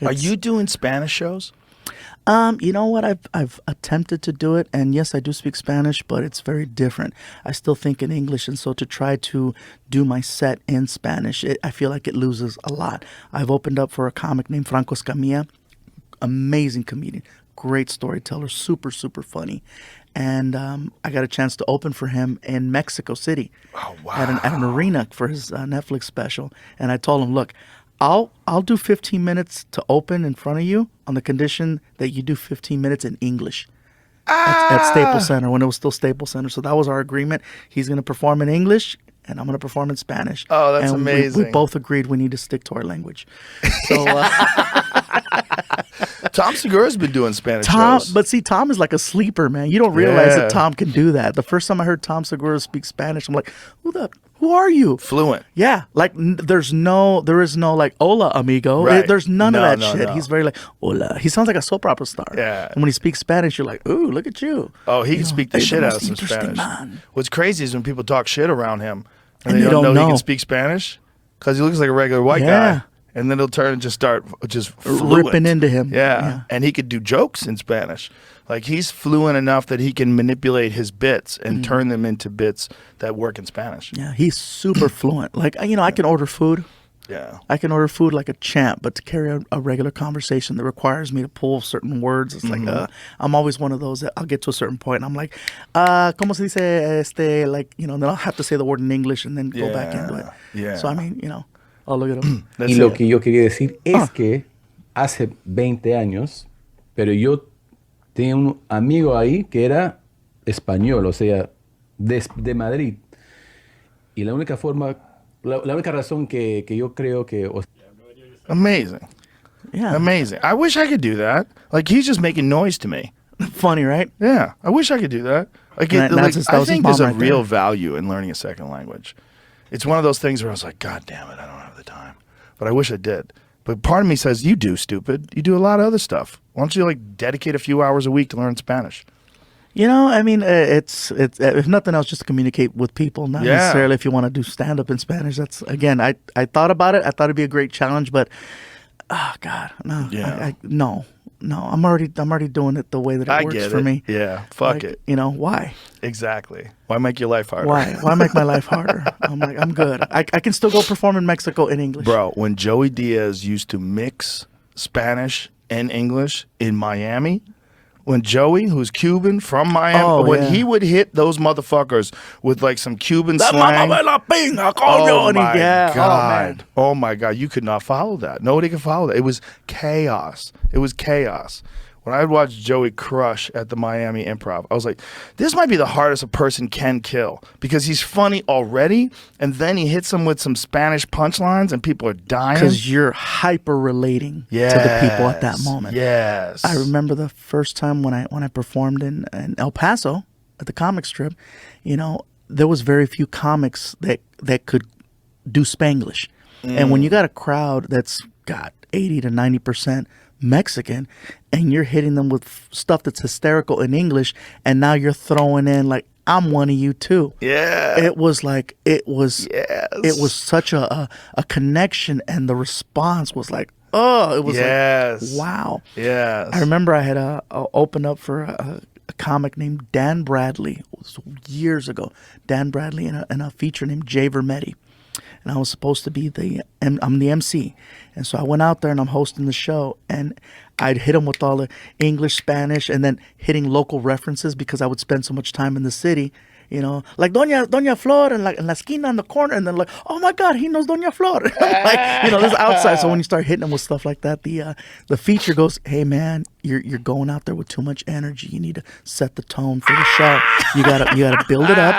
Are you doing Spanish shows? You know what? I've attempted to do it, and yes, I do speak Spanish, but it's very different. I still think in English, and so to try to do my set in Spanish, I feel like it loses a lot. I've opened up for a comic named Franco Escamilla, amazing comedian, great storyteller, super super funny, and I got a chance to open for him in Mexico City, Oh, wow. at an arena for his Netflix special, and I told him, look. I'll do 15 minutes to open in front of you on the condition that you do 15 minutes in English at Staples Center when it was still Staples Center. So that was our agreement. He's going to perform in English and I'm going to perform in Spanish. Oh, that's and amazing. We both agreed we need to stick to our language. So Tom Segura's been doing Spanish shows. But see, Tom is like a sleeper, man. You don't realize that Tom can do that. The first time I heard Tom Segura speak Spanish, I'm like, who are you? Fluent. Yeah, like there is no like hola amigo. Right. There's none of that shit. No. He's very like hola. He sounds like a soap opera star. Yeah. And when he speaks Spanish, you're like, ooh, look at you. Oh, he can speak the "Hey, shit out of most some interesting Spanish. man." What's crazy is when people talk shit around him and And they they don't don't know he know. can speak Spanish because he looks like a regular white Yeah. guy. And then he'll turn and just start fluent. Ripping into him. Yeah. And he could do jokes in Spanish. Like he's fluent enough that he can manipulate his bits and turn them into bits that work in Spanish. Yeah, he's super fluent. Like, I can order food. Yeah. I can order food like a champ, but to carry a regular conversation that requires me to pull certain words, it's like, I'm always one of those that I'll get to a certain point and I'm like, ¿cómo se dice like, then I'll have to say the word in English and then go back into it. Yeah. So, oh, look at him. That's Y lo it. que yo quería decir es que hace 20 años, pero yo tenía un amigo ahí que era español, o sea, de Madrid. Y la única forma, la única razón que yo creo que... Amazing. Yeah. Amazing. I wish I could do that. Like he's just making noise to me. Funny, right? Yeah. I wish I could do that. Like, That was I his think mom there's a right real there. value in learning a second language. It's one of those things where I was like, God damn it, I don't have the time. But I wish I did. But part of me says, you do, stupid. You do a lot of other stuff. Why don't you dedicate a few hours a week to learn Spanish? It's if nothing else, just to communicate with people, not necessarily if you want to do stand up in Spanish. That's again, I thought about it. I thought it'd be a great challenge, but oh God, no, Yeah. no. I'm already doing it the way that it I works get for it. me. Yeah, fuck Like, it. Why? Exactly. Why make your life harder? Why make my life harder? I'm like, I'm good. I can still go perform in Mexico in English. Bro, when Joey Diaz used to mix Spanish and English in Miami, when Joey, who's Cuban from Miami, when he would hit those motherfuckers with some Cuban slang. Oh my God. Oh my God. You could not follow that. Nobody could follow that. It was chaos. It was chaos. When I watched Joey crush at the Miami Improv, I was like, this might be the hardest a person can kill because he's funny already, and then he hits them with some Spanish punchlines, and people are dying. Because you're hyper relating to the people at that moment. Yes. I remember the first time when I performed in El Paso at the comic strip, there was very few comics that could do Spanglish. And when you got a crowd that's got 80 to 90% Mexican and you're hitting them with stuff that's hysterical in English, and now you're throwing in like, I'm one of you too. Yeah. It was such a connection, and the response was like, oh, it was like, wow. Yes. I remember I had opened up for a comic named Dan Bradley. It was years ago. Dan Bradley in a feature named Jay Vermetti. And I was supposed to be I'm the MC. And so I went out there and I'm hosting the show, and I'd hit him with all the English, Spanish, and then hitting local references because I would spend so much time in the city, like Doña Flor and like en la esquina in the corner, and then like, oh my God, he knows Doña Flor. Like, this is outside. So when you start hitting him with stuff like that, the feature goes, hey man, you're going out there with too much energy. You need to set the tone for the show. You gotta build it up.